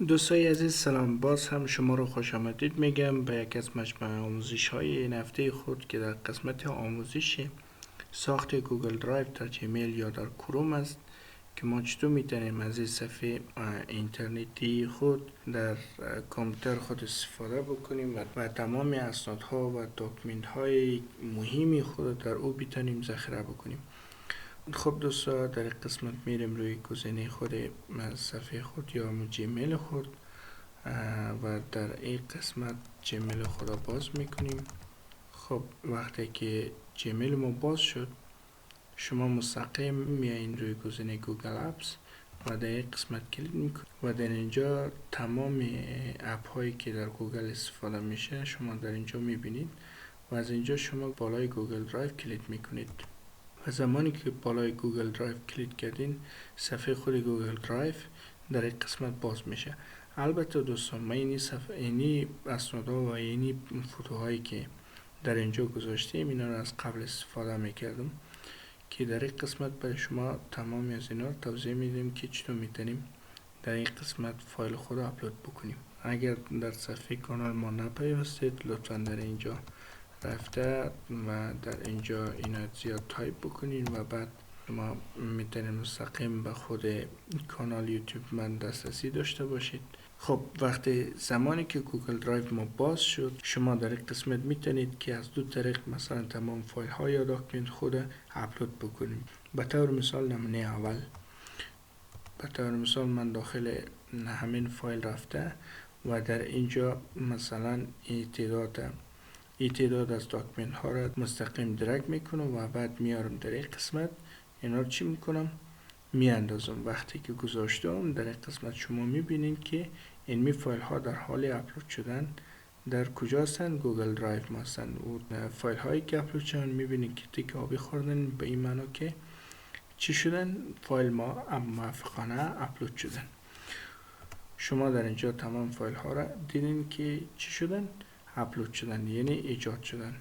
دوستای عزیز سلام، باز هم شما رو خوش آمدید میگم به یک از مجموعه آموزش های این هفته خود که در قسمت آموزش ساخت گوگل درایو در جیمیل یا در کروم است که ما چطور میتونیم از این صفحه اینترنتی خود در کامپیوتر خود استفاده بکنیم و تمام اسنادها و داکومنت های مهمی خود در او بتونیم ذخیره بکنیم. خب دوستا، در این قسمت میریم روی گزینه خود صفحه خود یا جیمیل خود و در این قسمت جیمیل خود را باز میکنیم. خب وقتی که جیمیل ما باز شد، شما مستقیم میایین روی گزینه گوگل اپس و در این قسمت کلیک میکنید و در اینجا تمام اپ هایی که در گوگل استفاده میشه شما در اینجا میبینید و از اینجا شما بالای گوگل درایو کلیک میکنید و زمانی که بالای گوگل درایو کلیک کردین صفحه خود گوگل درایو در این قسمت باز میشه. البته دوستان، ما اینی اسنادها و اینی فوتوهایی که در اینجا گذاشتیم اینا رو از قبل استفاده میکردم که در این قسمت برای شما تمامی از اینا رو توضیح میدیم که چطور میتونیم در این قسمت فایل خود رو اپلود بکنیم. اگر در صفحه کانال ما نپیوستید لطفا در اینجا رفته و در اینجا اینا زیاد تایپ بکنین و بعد شما میتونید مستقیم به خود کانال یوتیوب من دسترسی داشته باشید. خب وقتی زمانی که گوگل درایو ما باز شد، شما در این قسمت میتونید که از دو طریق مثلا تمام فایل های یا داکومنت خود اپلود بکنیم. به طور مثال نمونه اول، به طور مثال من داخل همین فایل رفته و در اینجا مثلا تعداد از داکومنت ها را مستقیم درگ میکنم و بعد میارم در این قسمت اینا رو چی میکنم میاندازم. وقتی که گذاشتم در این قسمت شما میبینید که این فایل ها در حال اپلود شدن در کجا هستن؟ گوگل درایو ما هستن. و فایل هایی که اپلود شدن میبینید که تیک آبی خوردن، به این معنا که چی شدن؟ فایل ما موفقانه اپلود شدن. شما در اینجا تمام فایل ها را دیدین که چی شدن؟ اپلود شدن، یعنی ایجاد شدن.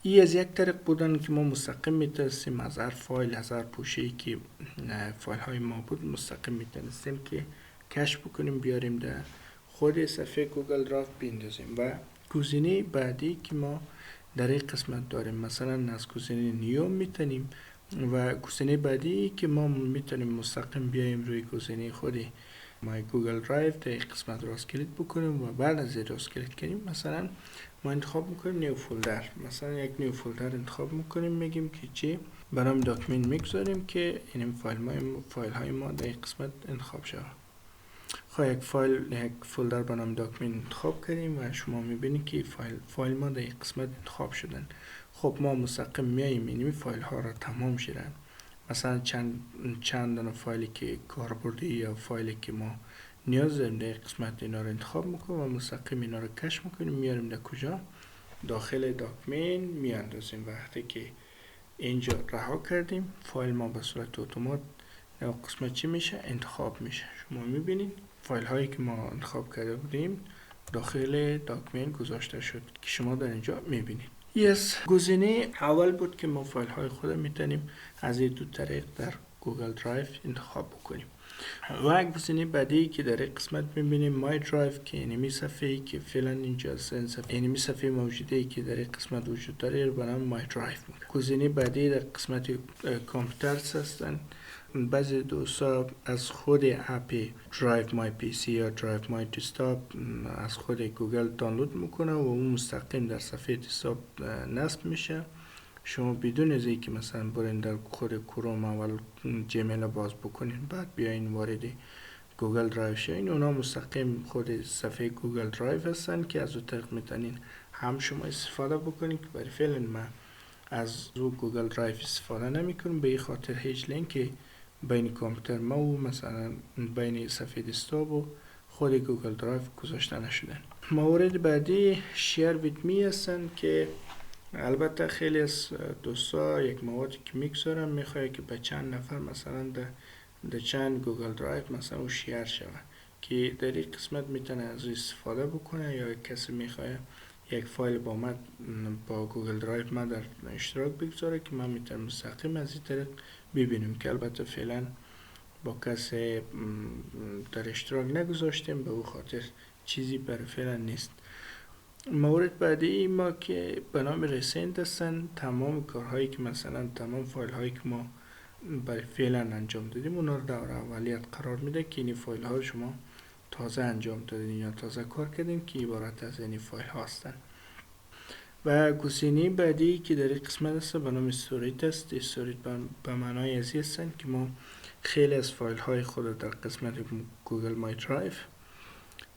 این از یک طریق بودن که ما مستقیم میتونستیم از هر فایل، از هر پوشه‌ای که فایل های ما بود مستقیم میتونستیم که کشف بکنیم بیاریم در خود صفحه گوگل درایو بیندازیم. و گزینه بعدی که ما در این قسمت داریم مثلا از گزینه نیو میتونیم و گزینه بعدی که ما میتونیم مستقیم بیایم روی گزینه خود مای گوگل درایو در این قسمت راست کلیک بکنیم و بعد از راست کلیک کنیم مثلا ما انتخاب میکنیم نیو فولدر، مثلا یک نیو فولدر انتخاب میکنیم، میگیم که چی برام داکومنت میگذاریم که این فایل های ما در این قسمت انتخاب شود. خب یک فولدر برام داکومنت انتخاب کردیم و شما میبینید که فایل ما در این قسمت انتخاب شدن. خب ما مستقیم میاییم این فایل ها را تمام شدن، مثلا چند دانه فایلی که کاربردی یا فایلی که ما نیاز داریم در قسمت اینا رو انتخاب میکنیم و مستقیم اینا رو کش میکنیم میاریم در کجا؟ داخل داکومنت میاندازیم. وقتی که اینجا رها کردیم فایل ما به صورت اتومات در قسمت چی میشه؟ انتخاب میشه. شما میبینید فایل هایی که ما انتخاب کرده بودیم داخل داکومنت گذاشته شد که شما در اینجا میبینید. گزینه اول بود که ما فایل های خود میتونیم از این دو طریق در گوگل درایو انتخاب بکنیم. و گزینه بعدی که در این قسمت میبینیم مای درایو که اینمی صفحه‌ای که فعلا اینجا اینمی صفحه موجوده ای که در این قسمت وجود داره رو برام مای درایو میگه. گزینه بعدی در قسمت کامپیوتر هستن. بعضی دوستا از خود اپ درایو مای پی سی یا درایو مای دسکتاپ از خود گوگل دانلود میکنه و اون مستقیم در صفحه دسکتاپ نصب میشه. شما بدون از اینکه مثلا برین در خود کروم اول جیمیل باز بکنین بعد بیاین وارد گوگل درایو شین، اونا مستقیم خود صفحه گوگل درایو هستن که از اون طریق میتونین هم شما استفاده بکنین. که برای فعلا ما از رو گوگل درایو استفاده نمیکنم به این خاطر هیچ لینک بین کامپیوتر ما و مثلا بین صفحه دسکتاپ و خود گوگل درایو گذاشته نشدن. موارد بعدی شیر ویت می هستن که البته خیلی از دوستا یک موادی که میگذارن میخواه که به چند نفر مثلا در چند گوگل درایو مثلا او شیر شود که در این قسمت میتونه از استفاده بکنه، یا کسی میخواه یک فایل با گوگل درایو ما در اشتراک بگذاره که من میتونم مستقیم از این طریق ببینیم که البته فعلا با کسی در اشتراک نگذاشتیم، به او خاطر چیزی برای فعلا نیست. مورد بعدی ما که به نام رسنت هستن، تمام کارهایی که مثلا تمام فایل هایی که ما برای فعلا انجام دادیم اونا رو در اولیت قرار میده که این فایل ها شما تازه انجام دادین یا تازه کار کردین که عبارت از این فایل ها هستن. و گزینه بعدی که در این قسمت است به نام استوریج است. استوریج به معنای ازی هستن که ما خیلی از فایل های خود در قسمت گوگل مای درایو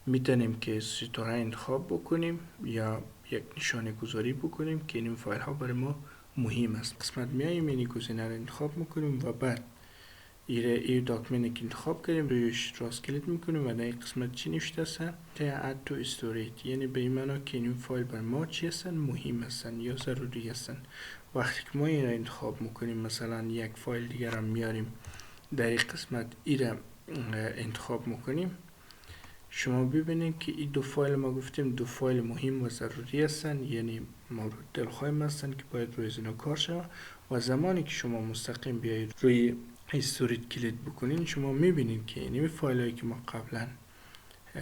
میتونیم که ستاره انتخاب بکنیم یا یک نشانه گذاری بکنیم که این فایل ها برای ما مهم است. قسمت میاییم این گزینه رو انتخاب میکنیم و بعد این داکمنت که انتخاب کردیم رویش راست کلیک میکنیم و در این قسمت چی نوشته هستن؟ add to storage، یعنی به این معنا که این فایل بر ما چی هستن؟ مهم هستن یا ضروری هستن. وقتی که ما این را انتخاب میکنیم، مثلا یک فایل دیگر هم میاریم در این قسمت این را انتخاب میکنیم، شما ببینید که این دو فایل ما گفتیم دو فایل مهم و ضروری هستن، یعنی مورد دلخواهی هستن که باید روی اینا کار شود. و زمانی که شما مستقیم بیایید روی استوریج کلیک بکنین، شما میبینید که این فایل هایی که ما قبلا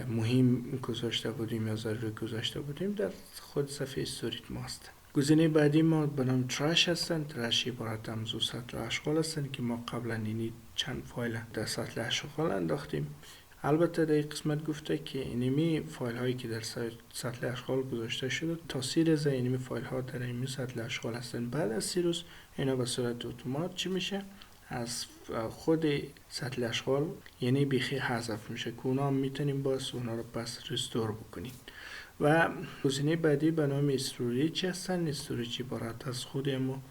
مهم گذاشته بودیم یا ضروری گذاشته بودیم در خود صفحه استوریج ما هستن. گزینه بعدی ما به نام ترش هستن. ترش عبارت از سطل اشغال هستن که ما قبلا اینی چند فایل در سطل اشغال انداختیم. البته در این قسمت گفته که اینمی فایل هایی که در سطل اشغال گذاشته شده تاثیر از اینمی فایل ها در اینمی سطل اشغال هستن. بعد از 3 روز اینا به صورت اتومات چی میشه؟ از خود سطل اشغال یعنی بیخی حذف میشه که اونا میتونیم باز اونا رو پس رستور بکنیم. و گزینه بعدی به نام استوریج هستن. استوریج عبارت از خود ما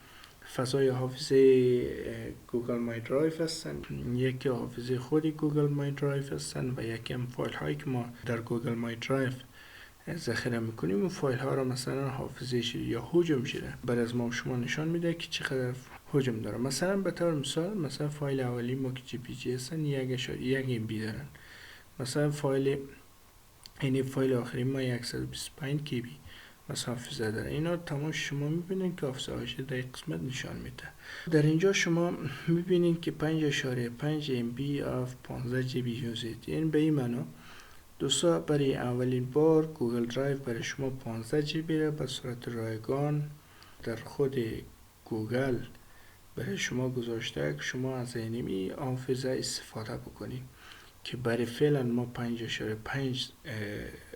فضای حافظه گوگل مای درایو هستن. یکی حافظه خودی گوگل مای درایو هستن و یکی هم فایل هایی که ما در گوگل مای درایو ذخیره میکنیم و فایل ها رو مثلا حافظه شده یا حجم شده بعد از ما شما نشان میده که چقدر حجم داره. مثلا به طور مثال مثلا فایل اولی ما که جی پی جی هستن 1 MB دارن. مثلا این فایل آخری ما 125 KB مثلا حافظه داره. اینا تمام شما میبینید که حافظه هاش در قسمت نشان میده. در اینجا شما میبینید که 5.5 MB of 15 GB یوزید. این به این معنا دوستا برای اولین بار گوگل درایو برای شما 15 GB را به صورت رایگان در خود گوگل برای شما گذاشته که شما از اینمی حافظه استفاده بکنید که برای فعلا ما 5.5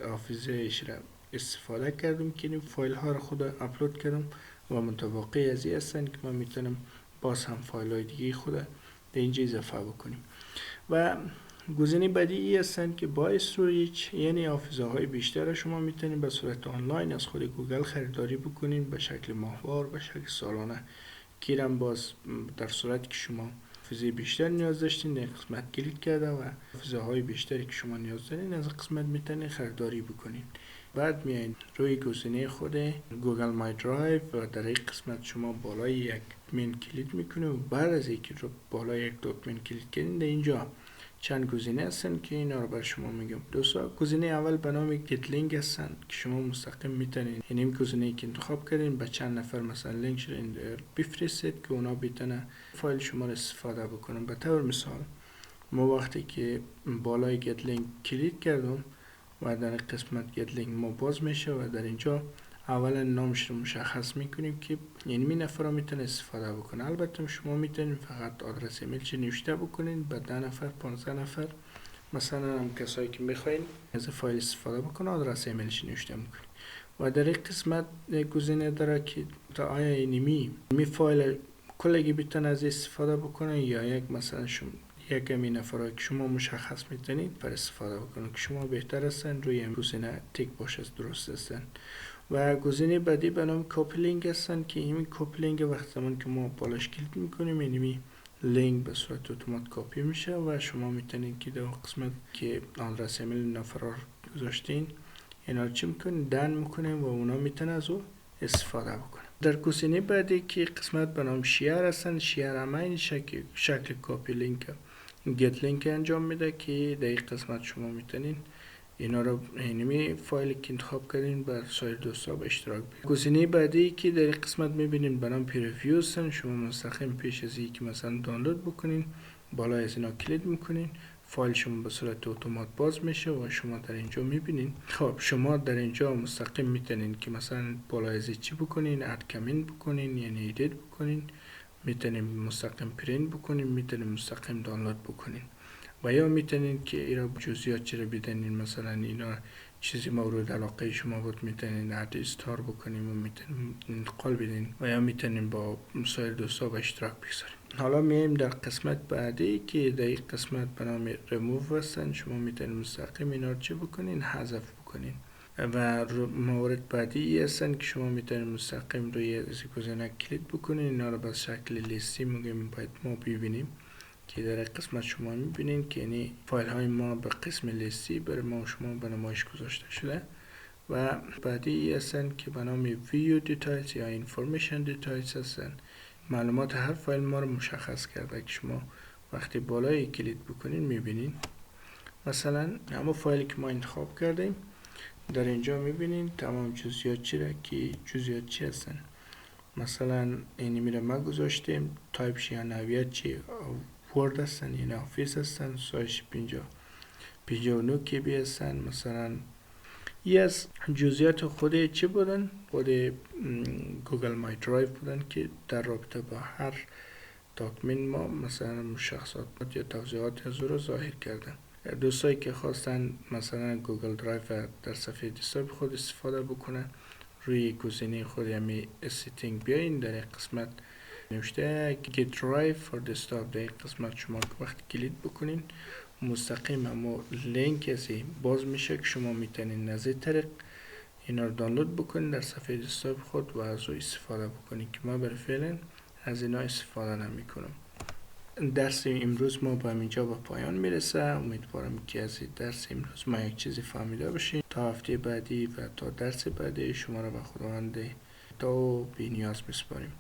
حافظه ایش را استفاده کردم که این فایل ها را خود اپلود کردم و متوقع از این هستن که ما میتونم باز هم فایل های دیگه خود در اینجا اضافه بکنیم. و گزینه بعدی ای هستن که با استوریج یعنی حافظه های بیشتر شما میتونید به صورت آنلاین از خود گوگل خریداری بکنید به شکل ماهوار به شکل سالانه که باز در صورت که شما حافظه بیشتر نیاز داشتین در قسمت کلیک کرده و حافظه های بیشتری که شما نیاز دارین از قسمت میتونید خریداری بکنید. بعد میایید روی گزینه خود گوگل مای درایو و در این قسمت شما بالای یک دکمنت کلیک میکنید و بعد از اینکه رو بالای یک دکمنت کلیک کردین در اینجا چند گزینه هستن که اینا رو بر شما میگم. دوستا گزینه اول به نام گت لینک هستن که شما مستقیم میتونید این گزینه‌ای که انتخاب کردین به چند نفر مثلا لینک بفرستید که اونا بتونن فایل شما رو استفاده بکنن. به طور مثال ما وقتی که بالای گت لینک کلیک کردم و در قسمت گت لینک ما باز میشه و در اینجا اولا نامش رو مشخص میکنیم که یعنی می نفر میتونه استفاده بکنه. البته شما میتونید فقط آدرس ایمیل چی نوشته بکنید به 10 نفر 15 نفر مثلا هم کسایی که میخواین از فایل استفاده بکنه آدرس ایمیلش نوشته میکنید. و در این قسمت گزینه داره که تا آیا اینمی فایل کلگی بتونه از استفاده بکنه یا یک مثلا شما یک کمی نفرایی که شما مشخص میتونید پر استفاده بکنید که شما بهتر هستن روی این گزینه تیک باشه درست هستن. و گزینه بعدی به نام کپی لینک هستن که این کپی لینک وقت زمان که ما بالاش کلیک میکنیم اینمی لینک به صورت اتومات کپی میشه و شما میتونید که در قسمت که آدرس ایمیل نفرار گذاشتین اینا رو چی میکنین دن میکنین و اونا میتونن از او استفاده بکنن. در گزینه بعدی که قسمت به نام شیر هستن، شیر همین شکل کپی لینک گت لینک انجام میده که در این قسمت شما میتونین اینا رو اینمی فایل که انتخاب کردین بر سایر دوستا به اشتراک بگیرید. گزینه بعدی که در این قسمت میبینین به نام پیریویو هستن. شما مستقیم پیش از اینکه مثلا دانلود بکنین بالای از اینا کلید میکنین، فایل شما به صورت اتومات باز میشه و شما در اینجا میبینین. خب شما در اینجا مستقیم میتونین که مثلا بالای از چی بکنین، اد کامنت بکنین، یعنی ایدیت بکنین، میتونین مستقیم پرینت بکنین، میتونین مستقیم دانلود بکنین و یا میتونین که اینا جزئیات چرا بدنین، مثلا اینا چیزی مورد علاقه شما بود میتونین اد استار بکنین و میتونین انتقال بدین و یا میتونین با سایر دوستا به اشتراک بگذارین. حالا میایم در قسمت بعدی که در این قسمت به نام ریموو هستن. شما میتونین مستقیم اینا رو چه بکنین، حذف بکنین. و مورد بعدی هستن که شما میتونین مستقیم روی از گزینه کلیک بکنین، اینا رو به شکل لیستی میگیم باید ما ببینیم که در قسمت شما میبینین که یعنی فایل های ما به قسم لیستی بر ما شما به نمایش گذاشته شده. و بعدی هستن که به نام ویو دیتایلز یا اینفورمیشن دیتایلز هستن. معلومات هر فایل ما رو مشخص کرده که شما وقتی بالای کلیک بکنین میبینین. مثلا همون فایلی که ما انتخاب کردیم در اینجا میبینین تمام جزئیات چی را که جزئیات چی هستن. مثلا اینی میره ما گذاشتیم تایپش یا نوعیت چی، ورد هستن یا آفیس هستن، سایش 59 KB هستن. مثلا یه از جزئیات خود چی بودن، خود گوگل مای درایو بودن که در رابطه با هر داکمنت ما مثلا مشخصات یا توضیحات از رو ظاهر کردن. دوستایی که خواستن مثلا گوگل درایو در صفحه دسکتاپ خود استفاده بکنن، روی گزینه خود یعنی سیتینگ بیاین، در این قسمت نوشته Get Drive for Desktop. در این قسمت شما وقتی کلید بکنین مستقیم اما لینک ازی باز میشه که شما میتونین از این طریق اینا رو دانلود بکنین در صفحه دسکتاپ خود و از او استفاده بکنین که ما برای فعلا از اینا استفاده نمی کنم. درس امروز ما با اینجا به پایان میرسه. امیدوارم که از درس امروز ما یک چیزی فهمیده باشین. تا هفته بعدی و تا درس بعدی شما را به خداوند تا بی نیاز میسپاریم.